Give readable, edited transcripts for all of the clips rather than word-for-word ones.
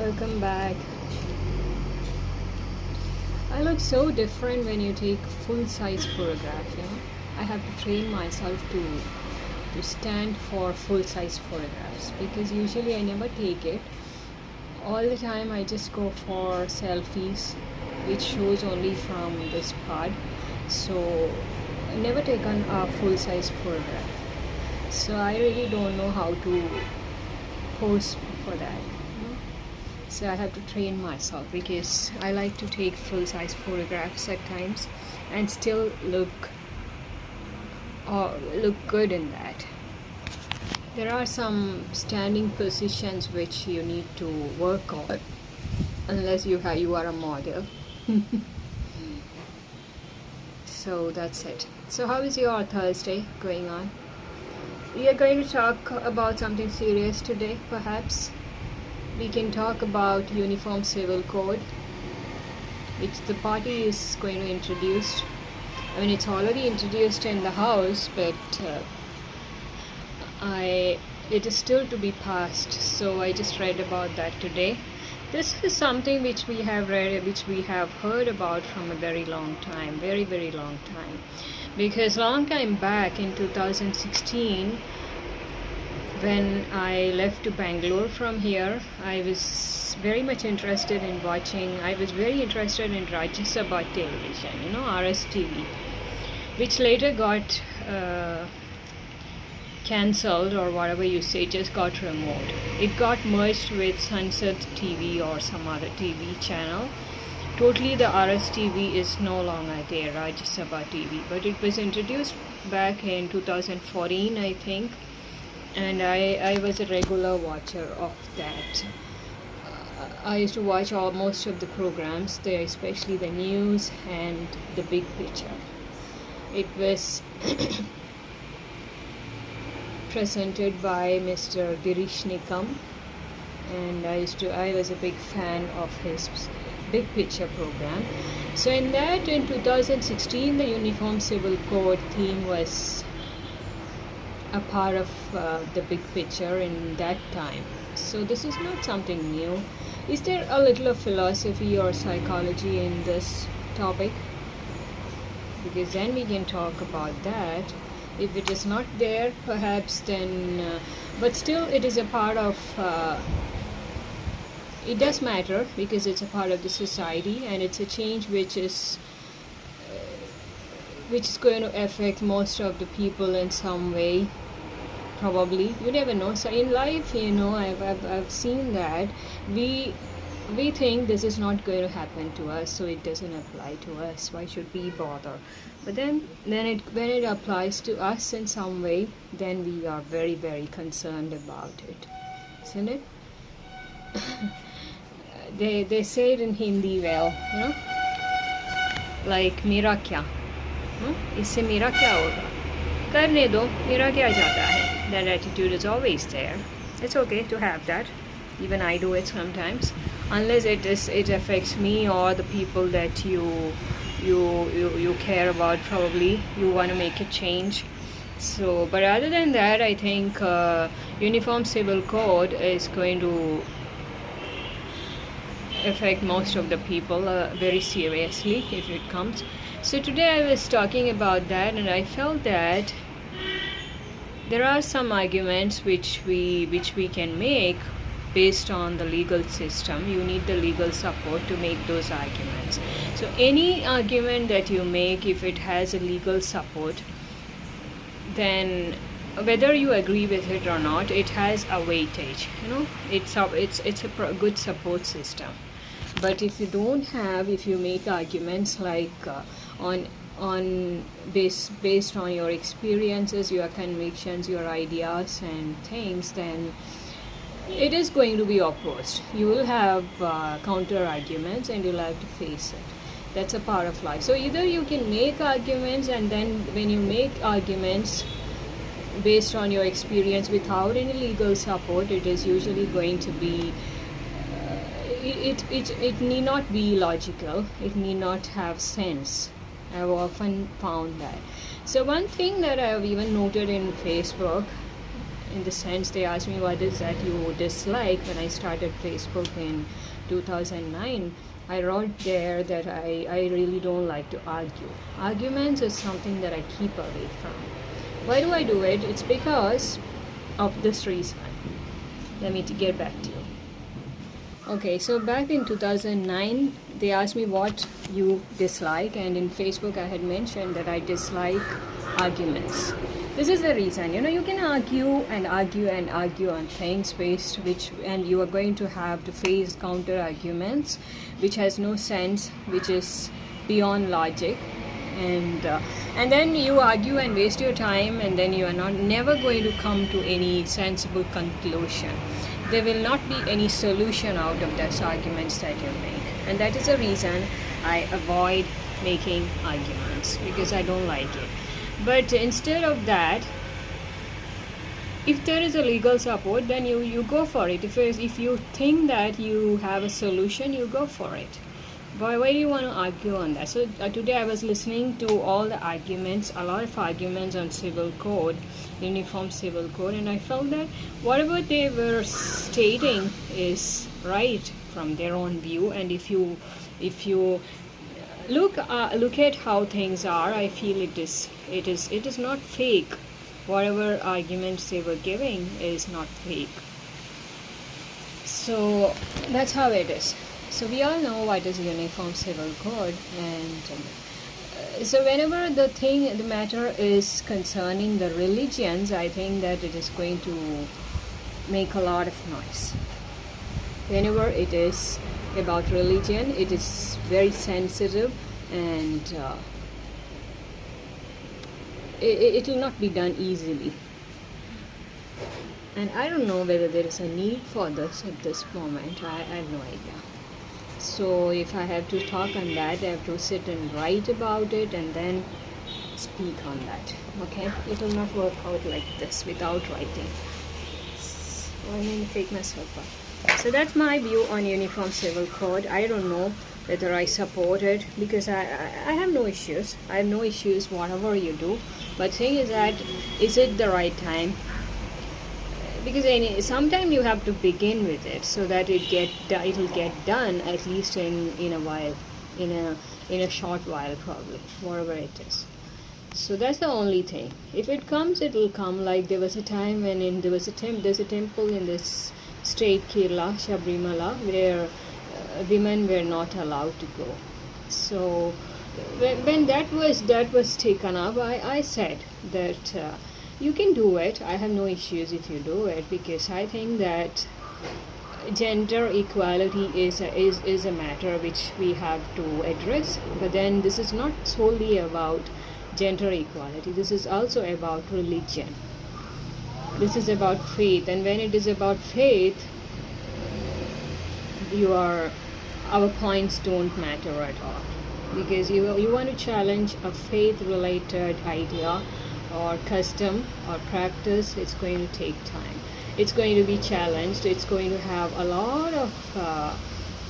Welcome back. I look so different when you take full-size photograph. I have to train myself to stand for full-size photographs because usually I never take it. All the time I just go for selfies, which shows only from this part. So I never taken a full-size photograph. So I really don't know how to pose for that. So I have to train myself because I like to take full-size photographs at times and still look good in that. There are some standing positions which you need to work on unless you are a model. So that's it. So how is your Thursday going on? We are going to talk about something serious today, perhaps. We can talk about Uniform Civil Code, which the party is going to introduce. I mean, it's already introduced in the House, but it is still to be passed. So I just read about that today. This is something which we have read, which we have heard about from a very long time, very, very long time. Because long time back in 2016, when I left to Bangalore from here, I was very much interested in watching. I was very interested in Rajya Sabha television, RSTV, which later got cancelled or whatever you say, just got removed. It got merged with Sunset TV or some other TV channel. Totally, the RSTV is no longer there, Rajya Sabha TV, but it was introduced back in 2014, I think. And I was a regular watcher of that. I used to watch most of the programs there, especially the news and the big picture. It was presented by Mr. Girish Nikam, and I was a big fan of his big picture program. So in 2016, the Uniform Civil Code theme was a part of the big picture in that time. So this is not something new. Is there a little of philosophy or psychology in this topic? Because then we can talk about that. If it is not there, perhaps then, but still it is a part of, it does matter because it's a part of the society and it's a change which is going to affect most of the people in some way, probably. You never know. So in life, I've seen that we think this is not going to happen to us, so it doesn't apply to us. Why should we bother? But then when it applies to us in some way, then we are very, very concerned about it, isn't it? They say it in Hindi well, like मेरा क्या? इससे मेरा क्या होगा? करने दो, मेरा क्या जाता है? That attitude is always there. It's okay to have that. Even I do it sometimes, unless it affects me or the people that you care about. Probably you want to make a change. So, but other than that, I think Uniform Civil Code is going to affect most of the people very seriously if it comes. So today I was talking about that, and I felt that there are some arguments which we can make based on the legal system. You need the legal support to make those arguments. So any argument that you make, if it has a legal support, then whether you agree with it or not, it has a weightage. It's a good support system. But if you don't have, if you make arguments like based on your experiences, your convictions, your ideas and things, then it is going to be opposed. You will have counter arguments and you'll have to face it. That's a part of life. So either you can make arguments, and then when you make arguments based on your experience without any legal support, it is usually going to be it need not be logical. It need not have sense. I've often found that. So one thing that I've even noted in Facebook, in the sense they asked me what is that you dislike. When I started Facebook in 2009, I wrote there that I really don't like to argue. Arguments is something that I keep away from. Why do I do it? It's because of this reason. Let me get back to you. Okay, so back in 2009, they asked me what you dislike, and in Facebook I had mentioned that I dislike arguments. This is the reason. You can argue and argue and argue on things and you are going to have to face counter arguments, which has no sense, which is beyond logic, and then you argue and waste your time, and then you are never going to come to any sensible conclusion. There will not be any solution out of those arguments that you make, and that is the reason I avoid making arguments, because I don't like it. But instead of that, if there is a legal support, then you go for it. If you think that you have a solution, you go for it. Why do you want to argue on that? So today I was listening to all the arguments, a lot of arguments on civil code, uniform civil code, and I felt that whatever they were stating is right from their own view. And if you look at how things are, I feel it is not fake. Whatever arguments they were giving is not fake. So that's how it is. So we all know what is uniform civil code, and so whenever the matter is concerning the religions, I think that it is going to make a lot of noise. Whenever it is about religion, it is very sensitive, and it will not be done easily. And I don't know whether there is a need for this at this moment. I have no idea. So if I have to talk on that, I have to sit and write about it and then speak on that. Okay? It will not work out like this without writing. So I'm going to take myself up. So that's my view on uniform civil code. I don't know whether I support it, because I have no issues. I have no issues whatever you do. But thing is that, is it the right time? Because sometimes you have to begin with it so that it will get done at least in a while, in a short while probably, whatever it is. So that's the only thing. If it comes, it will come. Like there was a time when there's a temple in this state Kerala, Sabrimala, where women were not allowed to go. So when that was taken up, I said that you can do it. I have no issues if you do it, because I think that gender equality is a matter which we have to address. But then this is not solely about gender equality. This is also about religion. This is about faith, and when it is about faith, our points don't matter at all, because you want to challenge a faith-related idea or custom or practice. It's going to take time. It's going to be challenged. It's going to have a lot of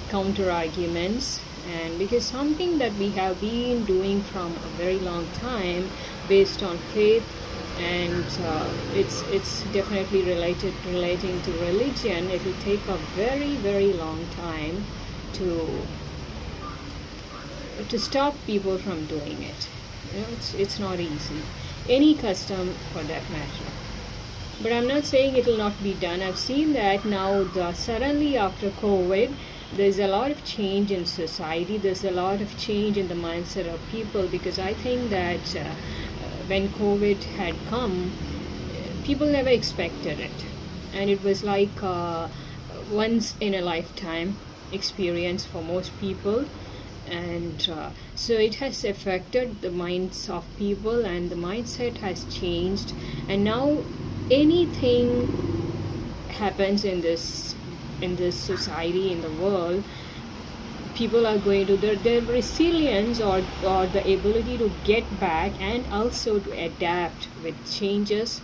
counter arguments, and because something that we have been doing from a very long time based on faith, and it's definitely relating to religion, it will take a very, very long time to stop people from doing it. It's not easy. Any custom for that matter. But I'm not saying it will not be done. I've seen that now suddenly after COVID, there's a lot of change in society. There's a lot of change in the mindset of people, because I think that when COVID had come, people never expected it. And it was like once in a lifetime experience for most people. And so it has affected the minds of people, and the mindset has changed. And now anything happens in this society, in the world, people are going to their resilience or the ability to get back and also to adapt with changes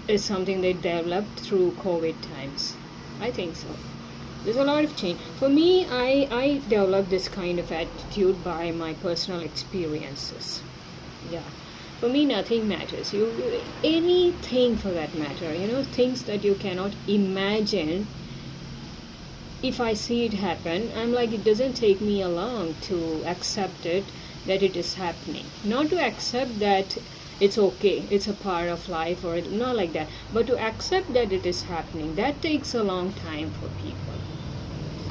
is something they developed through COVID times. I think so. There's a lot of change. For me, I developed this kind of attitude by my personal experiences. Yeah. For me, nothing matters. Anything for that matter, things that you cannot imagine. If I see it happen, I'm like, it doesn't take me long to accept it, that it is happening. Not to accept that it's okay, it's a part of life, or not like that, but to accept that it is happening. That takes a long time for people.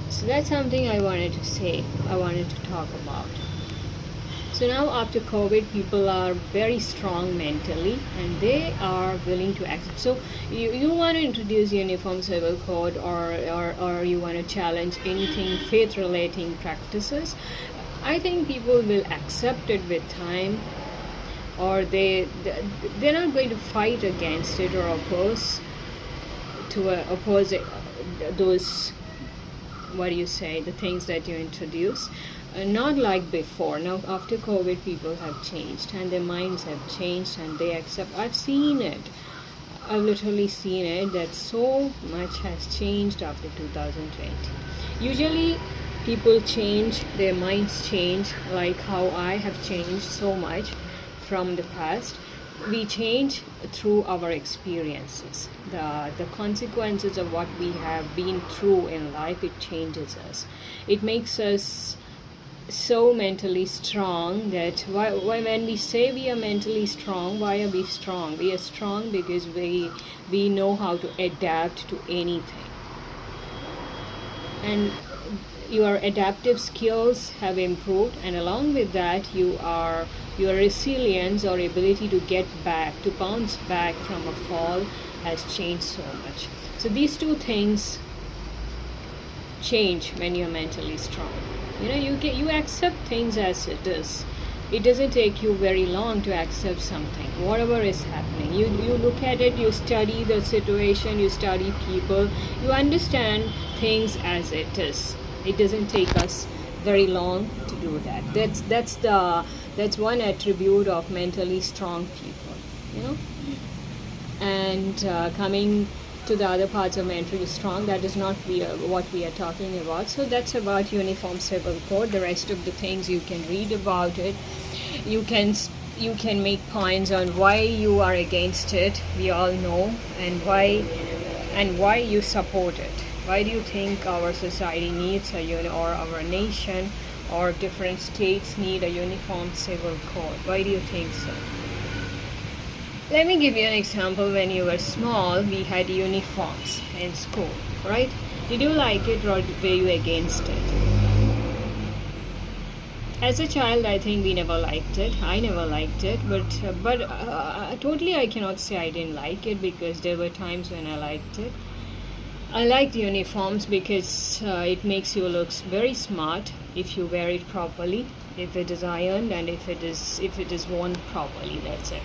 So that's something I wanted to say, I wanted to talk about. So now after COVID, people are very strong mentally and they are willing to accept. So you want to introduce uniform civil code, or you want to challenge anything faith relating practices. I think people will accept it with time, or they're not going to fight against it or oppose those, what do you say, the things that you introduce. Not like before. Now after COVID, people have changed and their minds have changed and they accept. I've seen it. I've literally seen it, that so much has changed after 2020. Usually people change, their minds change, like how I have changed so much from the past. We change through our experiences. The consequences of what we have been through in life, it changes us. It makes us so mentally strong that when we say we are mentally strong, why are we strong? We are strong because we know how to adapt to anything, and your adaptive skills have improved, and along with that your resilience or ability to get back, to bounce back from a fall has changed so much. So these two things change when you're mentally strong. You accept things as it is. It doesn't take you very long to accept something, whatever is happening. You look at it, you study the situation, you study people, you understand things as it is. It doesn't take us very long to do that. That's one attribute of mentally strong people. And coming to the other parts of mentally strong, that is not what we are talking about. So that's about uniform civil code. The rest of the things you can read about it. You can make points on why you are against it. We all know, and why you support it. Why do you think our society needs or our nation or different states need a uniform civil code? Why do you think so? Let me give you an example. When you were small, we had uniforms in school, right? Did you like it or were you against it? As a child, I think we never liked it. I never liked it, but totally I cannot say I didn't like it, because there were times when I liked it. I liked uniforms because it makes you look very smart if you wear it properly, if it is ironed, and if it is worn properly. That's it.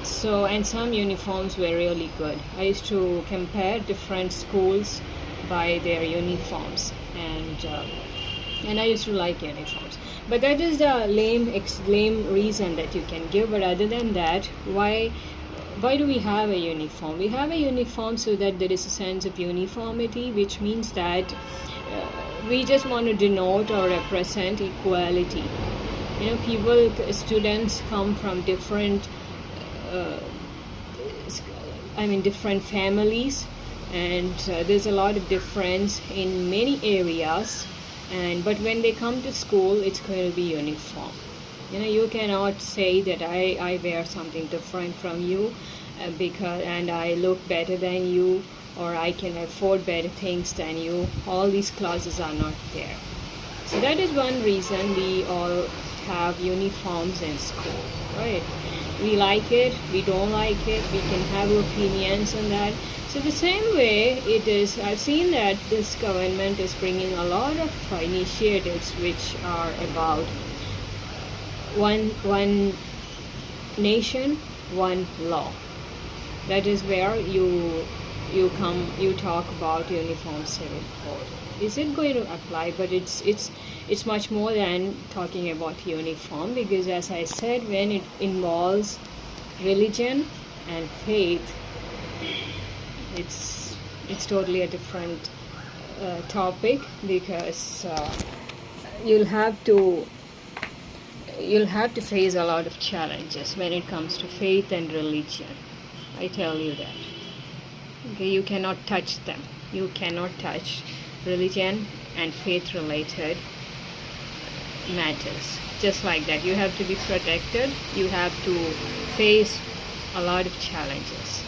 So, and some uniforms were really good. I used to compare different schools by their uniforms, and I used to like uniforms. But that is the lame reason that you can give. But other than that, why do we have a uniform? We have a uniform so that there is a sense of uniformity, which means that we just want to denote or represent equality. Students come from different different families, and there's a lot of difference in many areas, but when they come to school, it's going to be uniform. You cannot say that I wear something different from you and I look better than you, or I can afford better things than you. All these clauses are not there. So that is one reason we all have uniforms in school, right? We like it, we don't like it, we can have opinions on that. So the same way it is, I've seen that this government is bringing a lot of initiatives which are about one nation, one law. That is where you talk about uniform civil code. Is it going to apply? But it's much more than talking about uniform, because as I said, when it involves religion and faith, it's totally a different topic, because you'll have to you'll have to face a lot of challenges when it comes to faith and religion. I tell you that. Okay, you cannot touch them. You cannot touch religion and faith related matters. Just like that, you have to be protected. You have to face a lot of challenges.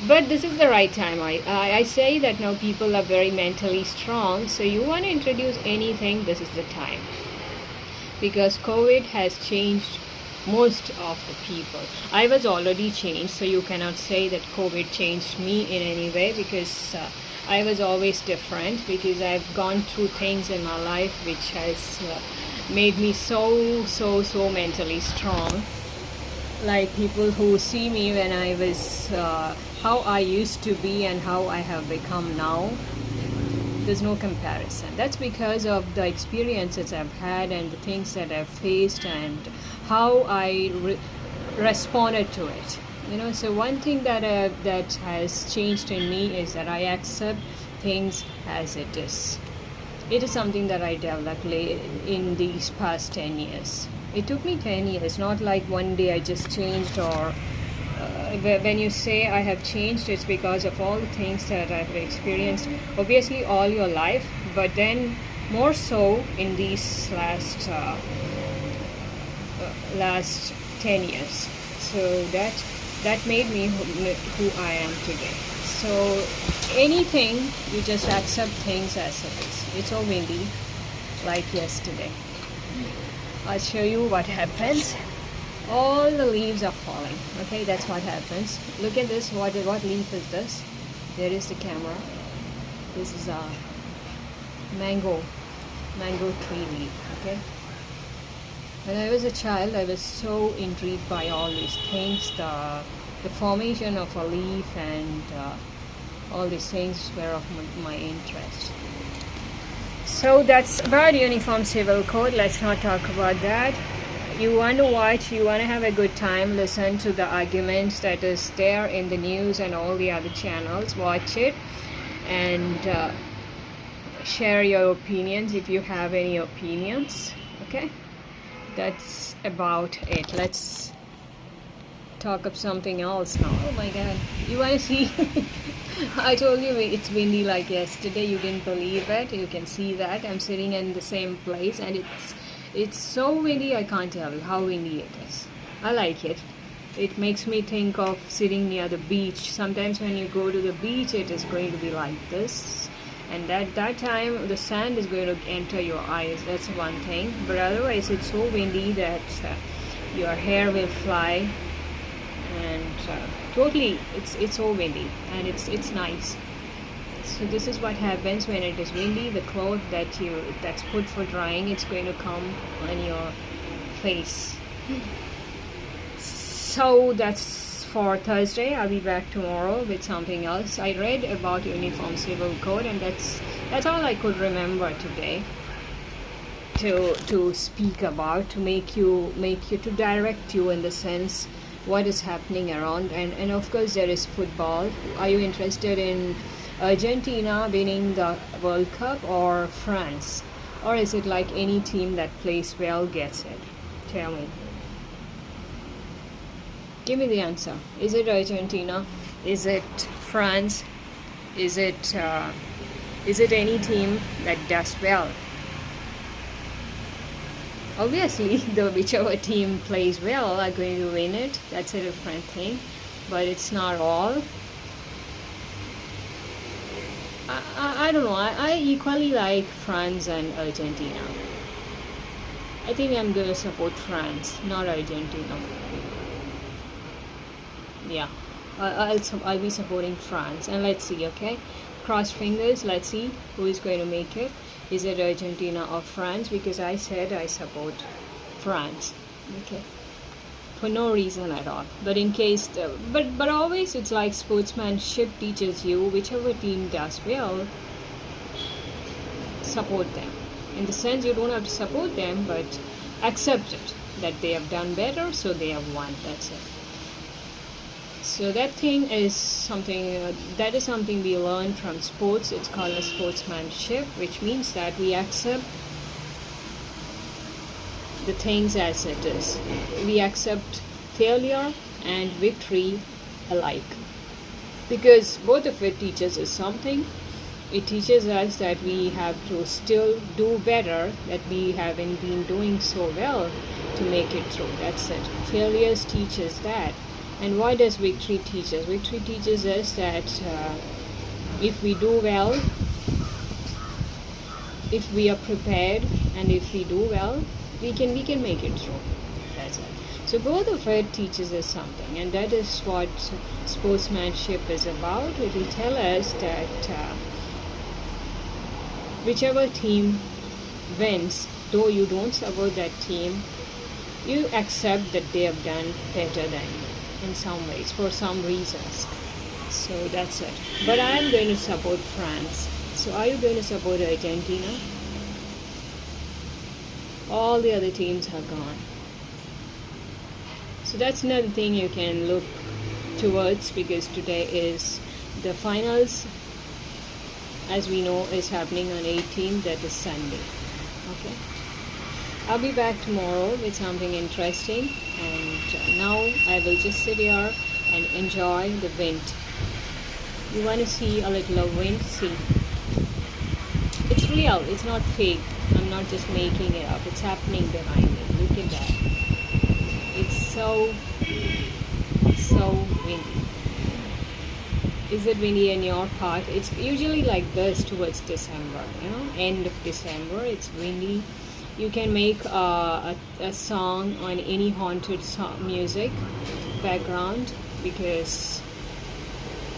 But this is the right time. I say that now people are very mentally strong, so you want to introduce anything, this is the time. Because COVID has changed most of the people. I was already changed, so you cannot say that COVID changed me in any way, because I was always different, because I've gone through things in my life which has made me so mentally strong. Like people who see me when I was how I used to be and how I have become now, there's no comparison. That's because of the experiences I've had and the things that I've faced and how I responded to it. So one thing that has changed in me is that I accept things as it is. It is something that I developed in these past 10 years. It took me 10 years, not like one day I just changed. Or when you say I have changed, it's because of all the things that I've experienced, obviously all your life, but then more so in these last 10 years. So that made me who I am today. So anything, you just accept things as it is. It's so windy, like yesterday. I'll show you what happens. All the leaves are falling. Okay, that's what happens. Look at this. What leaf is this? There is the camera. This is a mango tree leaf. Okay. When I was a child, I was so intrigued by all these things. The formation of a leaf and all these things were of my interest. So that's about Uniform Civil Code. Let's not talk about that. You want to watch, you want to have a good time, listen to the arguments that is there in the news and all the other channels. Watch it and share your opinions if you have any opinions. Okay, that's about it. Let's talk of something else now. Oh my god, you want to see? I told you it's windy like yesterday. You didn't believe it. You can see that I'm sitting in the same place and it's so windy. I can't tell you how windy it is. I like it. It makes me think of sitting near the beach. Sometimes when you go to the beach, it is going to be like this, and that time the sand is going to enter your eyes. That's one thing. But otherwise, it's so windy that your hair will fly, and totally it's so windy, and it's nice. So this is what happens when it is windy. The cloth that's put for drying, it's going to come on your face. So that's for Thursday. I'll be back tomorrow with something else. I read about Uniform Civil Code, and that's all I could remember today to speak about, to make you to direct you in the sense what is happening around. And of course there is football. Are you interested in Argentina winning the World Cup or France? Or is it like any team that plays well gets it? Tell me. Give me the answer. Is it Argentina? Is it France? Is it any team that does well? Obviously, whichever team plays well are going to win it. That's a different thing, but it's not all. I don't know. I equally like France and Argentina. I think I'm going to support France, not Argentina. Yeah, I'll be supporting France, and let's see. Okay, cross fingers. Let's see who is going to make it. Is it Argentina or France? Because I said I support France. Okay, for no reason at all. But in case, but always it's like sportsmanship teaches you, whichever team does well, support them. In the sense, you don't have to support them, but accept it that they have done better, so they have won. That's it. So that thing is something that is something we learn from sports. It's called a sportsmanship, which means that we accept the things as it is. We accept failure and victory alike, because both of it teaches us something. It teaches us that we have to still do better, that we haven't been doing so well to make it through. That's it. Failures teach us that. And why does victory teach us? Victory teaches us that if we do well, if we are prepared, and if we do well, we can make it through. That's it. So both of it teaches us something, and that is what sportsmanship is about. It will tell us that whichever team wins, though you don't support that team, you accept that they have done better than you in some ways, for some reasons. So that's it. But I am going to support France. So are you going to support Argentina? All the other teams are gone. So that's another thing you can look towards, because today is the finals, as we know, is happening on 18th, that is Sunday. Okay, I'll be back tomorrow with something interesting, and now I will just sit here and enjoy the wind. You want to see a little of wind? See, it's real, it's not fake. I'm not just making it up. It's happening behind me. Look at that. It's so windy. Is it windy in your part? It's usually like this towards December, end of December. It's windy. You can make a song on any haunted music background, because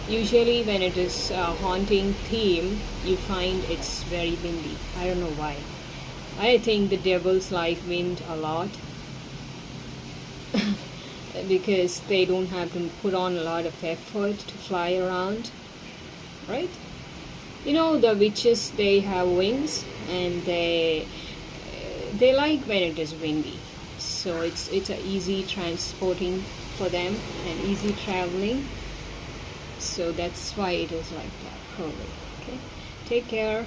usually when it is a haunting theme, you find it's very windy. I don't know why. I think the devils like wind a lot because they don't have to put on a lot of effort to fly around, right? The witches, they have wings, and they like when it is windy. So it's a easy transporting for them and easy traveling. So that's why it is like that, probably. Okay, take care.